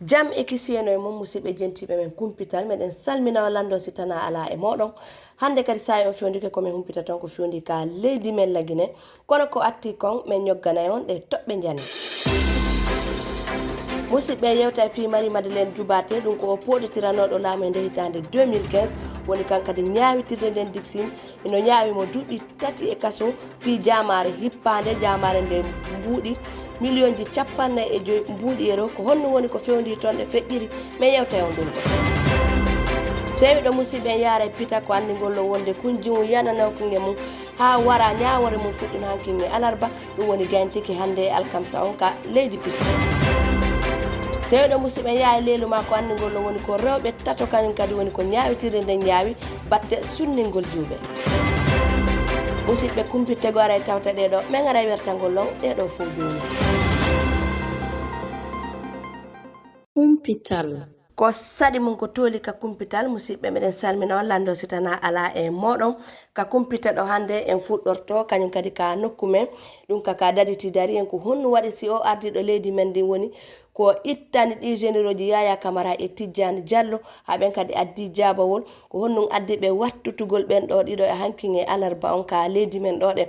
Jam e kisiyeno e mum musidɓe jentiɓe men kumpital meɗen salmina lando sitana ala e moɗon hande kadi sa on fewndike komin humpita ton ko fewndi ka leydi men lagine kono ko atti kon min ñoggana on ɗe toɓɓe jani musidɓe yewta fi Marie Madeleine Djoubate ɗum ko o poɗotiranoɗo laamu e nde hitande 2015 woni kankadi ñawitirde nden dixine ino ñawimo duuɓi 3 e kaso fi jamare hippande jamare nde mbuuɗi million ji 45 mbuuɗi euro ko honno woni ko fewndi toon ɗe feƴƴiri mais yewta on ɗum sewiɗo musidɓe en yaara pita ko andigol lo wonde kunjimu yananaw kunge mum ha wara ñawore mum fuɗɗino hankinge alarba ɗum woni gayntiki hande e alkamisa on ka leydi pita sewiɗo musidɓe en yaha leylu ma ko andigol lo woni ko rewɓe tato kañum kadi woni ko ñawitirde nden ñaawi batte sunningol juuɓe musidɓe kumpittego ara e tawta ɗeɗo min ara e wertangol law ɗeɗo fof joni kumpital ko saɗi mum ko tooli ka kumpital musidɓe meɗen salmina on lando sitana ala e moɗon ka kumpita ɗo hande en fuɗɗorto kañum kadi ka nokku men ɗum kaka daditi dari en ko honno waɗi si o ardiɗo leydi men ndi woni ko ittani ɗi généraux ji Yaya Camara e Tidjane Diallo ha ɓen kadi addi jabawol ko honno addi ɓe wattutugol ɓen ɗo ɗiɗo e hanking e alarba on ka leydi men ɗo ɗe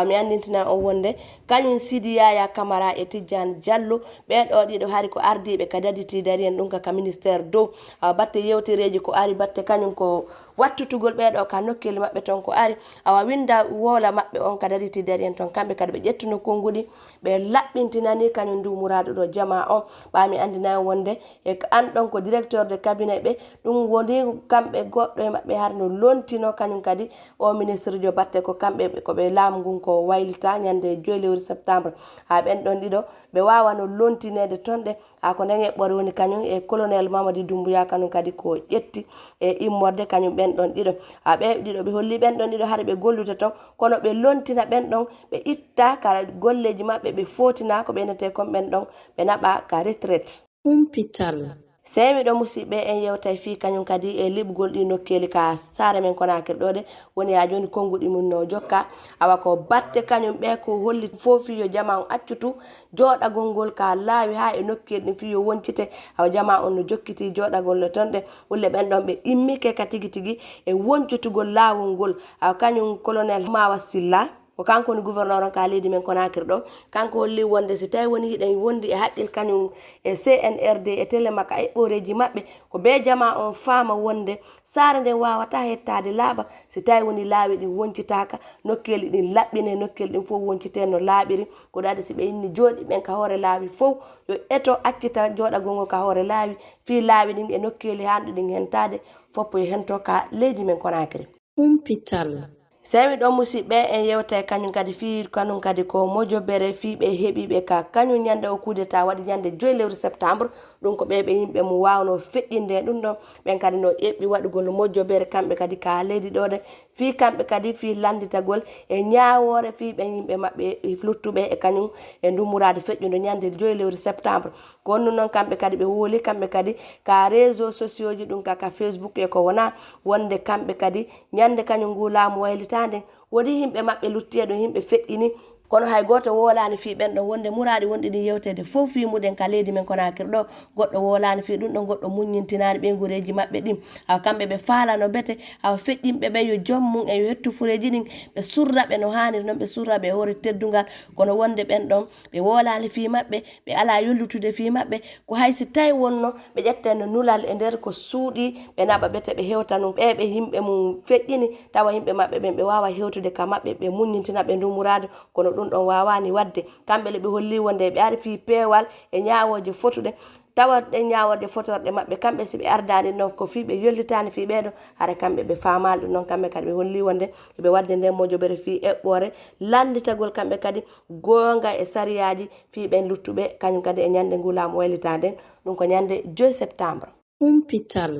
mi andintina on wonde kañum Sidi Yaya Camara e Tidjane Diallo ɓen ɗo ɗiɗo hari ko ardiɓe ka daditi dari en ɗum kaka ministére dow batte yewtereji ko ari batte kañum ko wattutugol ɓeɗo ka nokkeli maɓɓe ton ko ari awa winda wola maɓɓe on ka dariti dari en ton kamɓe kadi ɓe ƴettuno konngudi ɓe laɓɓintinani kañum ndu muradu ɗo jama on ɓami andina wonde e an ɗon ko directeur de cabinet ɓe ɗum woni kamɓe goɗɗo e maɓɓe har no lontino kañum kadi o ministre jo batte ko kamɓe koɓe laamu ngun ko waylita ñande 2 lewru septembre ha ɓen ɗon ɗiɗo ɓe wawano lontinede ton ɗe ha ko nden eɓɓore woni kañum e colonel Mamadou Doumbouya kañum kadi ko ƴetti e immorde kañum ɓen ɗon ɗiɗo ha ɓe ɗiɗo ɓe holli ɓen ɗon ɗiɗo haɗa ɓe gollude ton kono ɓe lontina ɓen ɗon ɓe itta kala golleji maɓɓe ɓe fotina ko ɓenete kon ɓen ɗon ɓe naɓa ka retraite kumpital sewiɗo musidɓe en yewtay fi kañum kadi e liɓgol ɗi nokkeli ka saare men Konakiri ɗo ɗe woni ha joni konngudi mum no jokka awa ko batte kañum ɓe ko holli fofi yo jama on accutu joɗagol ngol ka laawi ha e nokkeli ɗin fi yo woncite awa jama on no jokkiti joɗagol le ton ɗe hulle ɓen ɗon ɓe immike ka tigi tigi e woncutugol laawol ngol awa kañum colonel Mawa Silla ko kanko ni gouverneur on ka leydi men Konakiri ɗo kanko holli wonde si tawi woni hiɗen wondi e haqqil kañum e CNRD e télémaka e ɓoreji maɓɓe ko be jama on faama wonde saare nden wawata hettade laaɓa si tawi woni laawi ɗin woncitaka nokkeli ɗin laɓɓine nokkeli ɗin fof woncite no laaɓiri ko ɗaɗi si ɓe inni jooɗi ɓen ka hoore laawi fof yo eto accita joɗagol ngol ka hoore laawi fi laawi ɗin e nokkeli hanɗu ɗin hentade foppo yo hento ka leydi men Konakiri kumpital sewi ɗo musidɓe en yewta e kañum kadi fi kañum kadi ko mojobere fi ɓe heeɓiɓe ka kañum ñande o coup d'état waɗi ñande 2 lewru septembre ɗum ko ɓe yimɓe mo wawno feƴƴinde ɗum ɗon ɓen kadi no eɓɓi waɗugol mojobere kamɓe kadi ka leydi ɗo ɗe fi kamɓe kadi fi landitagol e ñawore fi ɓen yimɓe maɓɓe luttuɓe e kañum e ndumurade feƴƴude ñande 2 lewru septembre ko honno noon kamɓe kadi ɓe hooli kamɓe kadi ka réseaux sociaux ji ɗum kaka Facebook e ko wona wonde kamɓe kadi ñande kañum ngu laamu waylitande woni yimɓe maɓɓe luttiyeɗo yimɓe feƴƴini kono hay goto wolani fi ɓen ɗon wonde muradi wonɗi ɗi yewtede fof fi muɗen ka leydi men Konakiri ɗo goɗɗo wolani fi ɗum ɗon goɗɗo muññintinani ɓe guureji maɓɓe ɗin haw kamɓe ɓe faalano bete haw feƴƴimɓe ɓe yo joom mum e yo hettu fureji ɗin ɓe surraɓe no haniri noon ɓe surraɓe e hoore teddugal kono wonde ɓen ɗon ɓe wolani fi maɓɓe ɓe ala yollutude fi maɓɓe ko haysi tawi wonno ɓe ƴetteno nulal e nder ko suuɗi ɓe naɓa bete ɓe hewta num ɓe yimɓe mum feƴƴini tawa yimɓe maɓɓe ɓen ɓe wawa hewtude ka maɓɓe ɓe muññintina ɓe ndumurade kono ɗum ɗon wawani wadde kamɓe le ɓe holli wonde ɓe ari fi peewal e ñawoje fotuɗe tawatɗe ñaworde fotorɗe maɓɓe kamɓe si ɓe ardani noon ko fi ɓe yollitani fi ɓeɗo hara kamɓe ɓe famali ɗum noon kamɓe kadi ɓe holli wonde ɓe wadde nden mojobere fi eɓɓore landitagol kamɓe kadi gonga e sariyaji fi ɓen luttuɓe kañum kadi e ñande ngu laamu waylitade ɗum ko ñande 2 septembre kumpital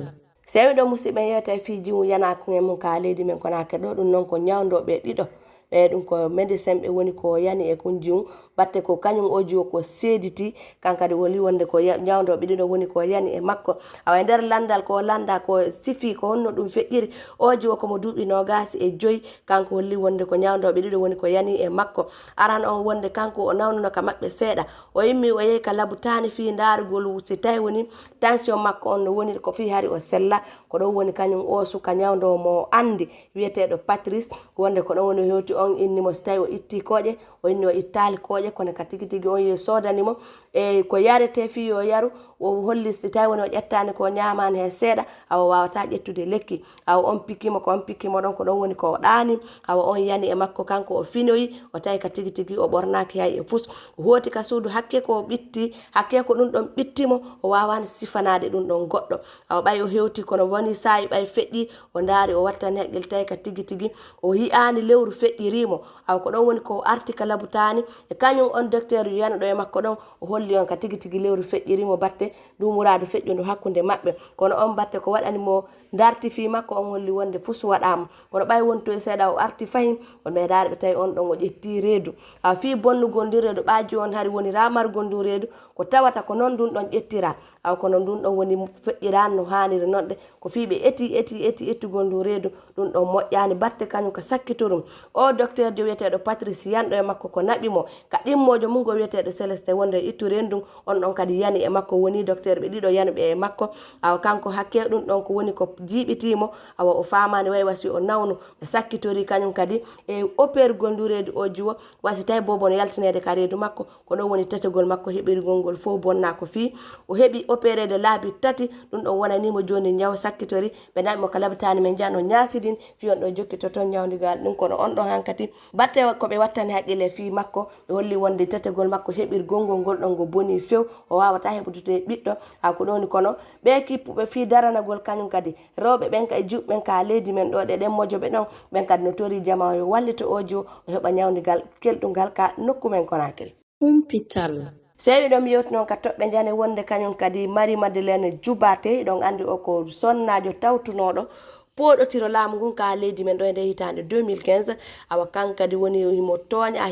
sewi ɗo musidɓe yewta e fi jimu yana kuŋe mum ka leydi men Konakiri ɗo ɗum noon ko ñawdoɓe ɗiɗo ɓe ɗum ko médecin ɓe woni ko yani e kunjum batte ko kañum o jiwo ko seediti kankadi woli wonde ko ñawdoɓe ɗiɗo woni ko yani e makko awa nder landal ko landa ko sifi ko honno ɗum feƴƴiri o jiwo komo duuɓi 25 kanko holli wonde ko ñawdoɓe ɗiɗo woni ko yani e makko aran on wonde kanko o nawnuno ka maɓɓe seeɗa o yimmi o yehi ka labutani fi ndarugol si tawi woni tension makko on no woni ko fi hari o sella ko ɗon woni kañum o suka ñawdowo mo andi wiyeteɗo Patrice wonde ko ɗon woni hewti on innimo so tawi o itti kooƴe o inni o ittali kooƴe kono ka tigi tigi on yehi sodanimo e ko yarete fi yo yaru o holli so tawi woni o ƴettani ko ñamani he seeɗa awa wawata ƴettude lekki awa on pikkimo ko on pikkimo ɗon ko ɗon woni ko ɗaani awa on yani e makko kanko o finoyi o tawi ka tigi tigi o ɓornaki hay e fus o hoti ka suudu hakke ko ɓitti hakke ko ɗum ɗon ɓittimo o wawani sifanade ɗum ɗon goɗɗo awa ɓay o hewti kono woni sayi ɓay feƴƴi o ndaari o wattani heqqel tawi ka tigi tigi o yi'ani lewru feƴƴirimo awa ko ɗon woni ko arti ka labutani e kañum on docteur yiyanoɗo e makko ɗon o holli on ka tigi tigi lewru feƴƴirimo batte dumuradu feƴƴudu hakkude maɓɓe kono on batte ko waɗanimo darti fi makko on holli wonde fus waɗama kono ɓay wonto e seeɗa o arti fayin o meeɗaɗo ɓe tawi on ɗon o ƴetti reedu awa fi bonnugol ndi reedu ɓaaji on hari woni ramargol ndu reedu ko tawata ko noon ndun ɗon ƴettira awa kono ndun ɗon woni feƴƴirani no haniri nonɗe ko fi ɓe eti ettugol ndu reedu ɗum ɗon moƴƴani batte kañum ko sakkitorum o docteur jo wiyeteɗo Patrice yanɗo e makko ko naɓimo ka ɗimmojo mum go wiyeteɗo Célestin wonde ittu rendum on ɗon kadi yani e makko woni docteur ɓe ɗiɗo yanuɓe e makko awa kanko hakke ɗum ɗon ko woni ko jiiɓitimo awa o famani way wasi o nawnu ɓe sakkitori kañum kadi e opérgol ndu reedu o jiwo wasi tawi bobo no yaltinede ka reedu makko ko ɗon woni tategol makko heɓirgol ngol fof bonna ko fi o heɓi opérede laabi 3 ɗum ɗon wonanimo joni ñaw sakkitori ɓe naɓimo ka labitani men jano ñaasidin fi on ɗo jokkito toon ñawdigal ɗum kono on ɗon hankati batte ko ɓe wattani haqqille fi makko ɓe holli wonde tategol makko heɓirgol ngol ɗon go boni few o wawata heɓutude ɓiɗɗo ha ko ɗoni kono ɓe kippuɓe fi daranagol kañum kadi rewɓe ɓen ka e juɓɓe ɓen ka leydi men ɗo ɗe ɗen mojoɓe ɗon ɓen kadi no tori jama yo wallito ojo o heɓa ñawdigal kelɗugal ka nokku men Conakry Humpital sewi ɗon mi yewti noon ka toɓɓe jane wonde kañum kadi Marie Madeleine Djoubate ɗon andi o ko sonnajo tawtunoɗo poɗotiro laamu ngun ka leydi men ɗo e nde hitande 2015 awa kankadi woni himo tooña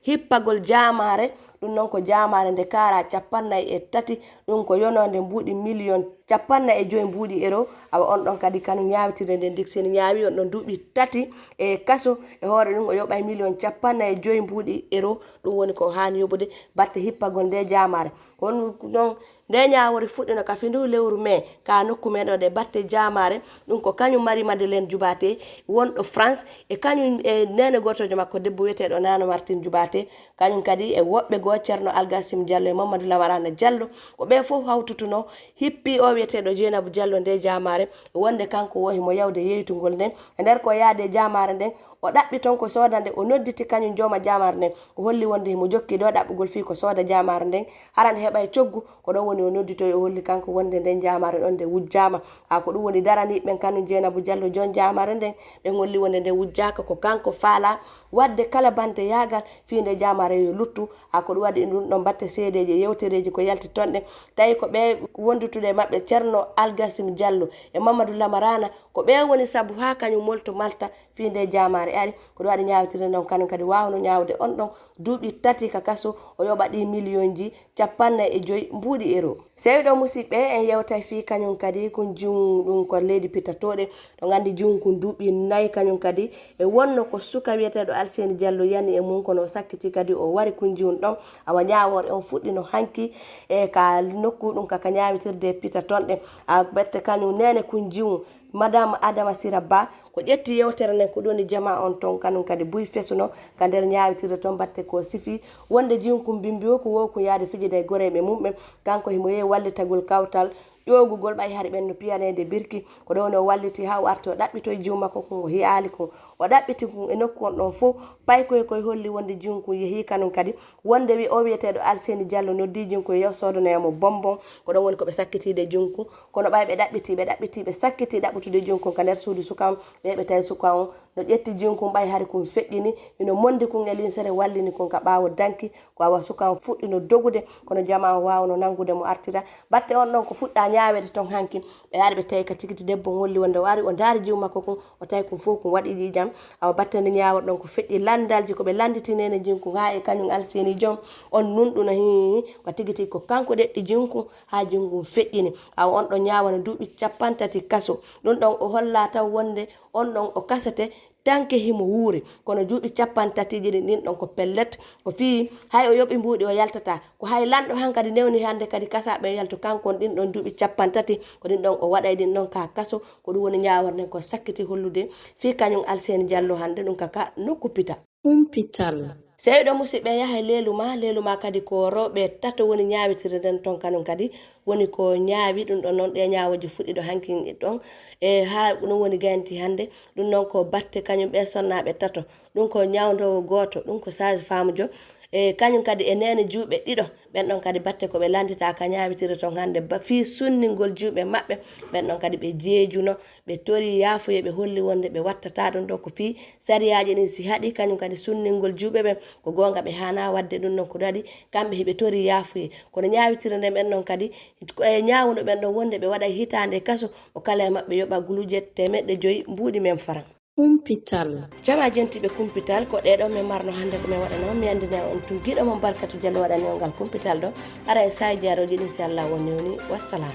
hippagol jamare ɗum noon ko jamare nde kara 53 ɗum ko yonode mbuuɗi million 55 mbuuɗi euro awa on ɗon kadi kanu ñawitire nden dikseni ñaawi on ɗon duuɓi 3 e kaso e hoore ɗum o yoɓay million 55 mbuuɗi euro ɗum woni ko hani yoɓude batte hippagol nde jamare kono ɗon nde ñawori fuɗɗino ka findu lewru mai ka nokku men ɗo de batte jamare ɗum ko kañum Marie Madeleine Djoubate wonɗo France e kañum e nene gotojo makko debbo wiyeteɗo Nana Martine Djoubate kañum kadi e woɓɓe go Ceerno Algassim Diallo e Mamadou Lamarana Diallo ko ɓe fof hawtutuno hippi o wiyeteɗo Dieynabou Diallo nde jamare wonde kanko wohi mo yawde yeytugol nden e nder ko yaade jamare nden o ɗaɓɓi toon ko sodande o nodditi kañum jooma jamare nden o holli wonde himo jokki ɗo ɗaɓɓugol fi ko sooda jamare nden harande heɓa e coggu ko ɗon woni o nodditoy o holli kanko wonde nden jamare ɗon nde wujjama ha ko ɗum woni daraniɓen kañum Dieynabou Diallo jon jamare nden ɓe golli wonde nde wujjaka ko kanko faala wadde kala bande yagal fi nde jamare yo luttu ha ko ɗum waɗi ɗum ɗon batte seedeji yewtereji ko yalti tonɗe tawi ko ɓe wondutude maɓɓe Ceerno Algassim Diallo e Mamadou Lamarana ko ɓe woni saabu ha kañum molto malta fi nde jamare ari ko ɗum waɗi ñawitire noon kañum kadi wawno ñawde on ɗon duuɓi 3 ka kaso o yoɓa ɗi million ji 55 mbuuɗi euro sewiɗo musidɓe en yewtay fi kañum kadi ko jum ɗum ko leydi pitatoɗe ɗo gandi jum ko duuɓi 4 kañum kadi e wonno ko suka wiyeteɗo Alseni Diallo yani e mum kono sakkiti kadi o wari kunjum ɗon awa ñawore on fuɗɗino hanki e ka nokku ɗum kaka ñawitirde pitatonɗe a bette kañum nene kunjum Madame Adama Siraba ko ƴetti yewtere nden ko ɗoni jama on ton kanum kadi buy fesuno ka nder ñawitire ton batte ko sifi wonde jinkum bimbi o ko wo ko yaade fijide e goreɓe mumɓe kanko himo yehi wallitagol kawtal ƴogugol ɓay hari ɓen no piyanede birki ko ɗon o walliti ha o arti o ɗaɓɓitoye jum makko ko o hiyali ko o ɗaɓɓiti ko e nokku on ɗon fof pay koye holli wonde jinkum yeehi kanum kadi wonde wi o wiyeteɗo Alseni Diallo noddi jinkum yo sodanoyamo bonbon ko ɗon woni koɓe sakkitide jinkum kono ɓay ɓe ɗaɓɓiti ɓe sakkiti ɗaɓɓutude jinkum ka nder suudu sukam ɓe tawi suka on no ƴetti jinkum ɓay hari kum feƴƴini ino mondi kun e linsere wallini kun ka ɓawo danki ko awa suka on fuɗɗino dogude kono jama o wawno nangude mo artira batte on ɗon ko fuɗɗa ñaawede ton hanki ɓe yaari ɓe tawi ka tigiti debbo holli wonde o ari o daari jiw makko kon o tawi ko fof ko waɗi jam awa battande ñaawol ɗon ko feƴƴi landalji ko ɓe landitinene jinko ha e kañum alseni joom on nunɗuno hi ko tigiti ko kanko ɗeɗɗi jinko ha jingu feƴƴini awa on ɗon ñawana duuɓi 30 kaso ɗum ɗon o holla taw wonde on ɗon o kasete tanke himo wuuri kono duuɓi 30 ɗin ɗon ko pellet ko fi hay o yoɓi mbuuɗi o yaltata ko hay lanɗo han kadi newni hande kadi kasaɓe yalto kankon ɗin ɗon duuɓi 30 ko ɗin ɗon o waɗay ɗin ɗon ka kaso ko ɗum woni ñawarden ko sakkiti hollude fi kañum Alseni Diallo hande ɗum kaka nokku pita Kumpital seyɗo musidɓe yaha leluma kadi ko rewɓe tato woni ñaawitire nden ton kanum kadi woni ko ñaawi ɗum ɗon noon ɗe ñaawoji fuɗɗi ɗo hankin ɗon e ha ɗum woni gaynti hande ɗum noon ko batte kañum ɓe sonnaɓe tato ɗum ko ñawdowo goto ɗum ko sage femme jo e kañum kadi e nene juuɓe ɗiɗo ɓen ɗon kadi batte ko ɓe landita ka ñaawitire ton hande fi sunningol juuɓe maɓɓe ɓen ɗon kadi ɓe jeejuno ɓe tori yaafuye ɓe holli wonde ɓe wattata ɗum ɗo ko fi sariyaji ɗin si haɗi kañum kadi sunningol juuɓe ɓen ko gonga ɓe hana wadde ɗum ɗon ko waɗi kamɓe heɓe tori yaafuye kono ñaawitire nden ɓen ɗon kadi e ñaawuno ɓen ɗon wonde ɓe waɗa hitande kaso o kala e maɓɓe yoɓa guluje 500 mbuuɗi men franc Kumpital jama jentiɓe Kumpital ko ɗeɗo min marno hande ko min waɗano mi andina on tun giɗo mon Barkatu Diallo waɗani on ngal Kumpital ɗo ara e saji jaroji inchallah woni wassalam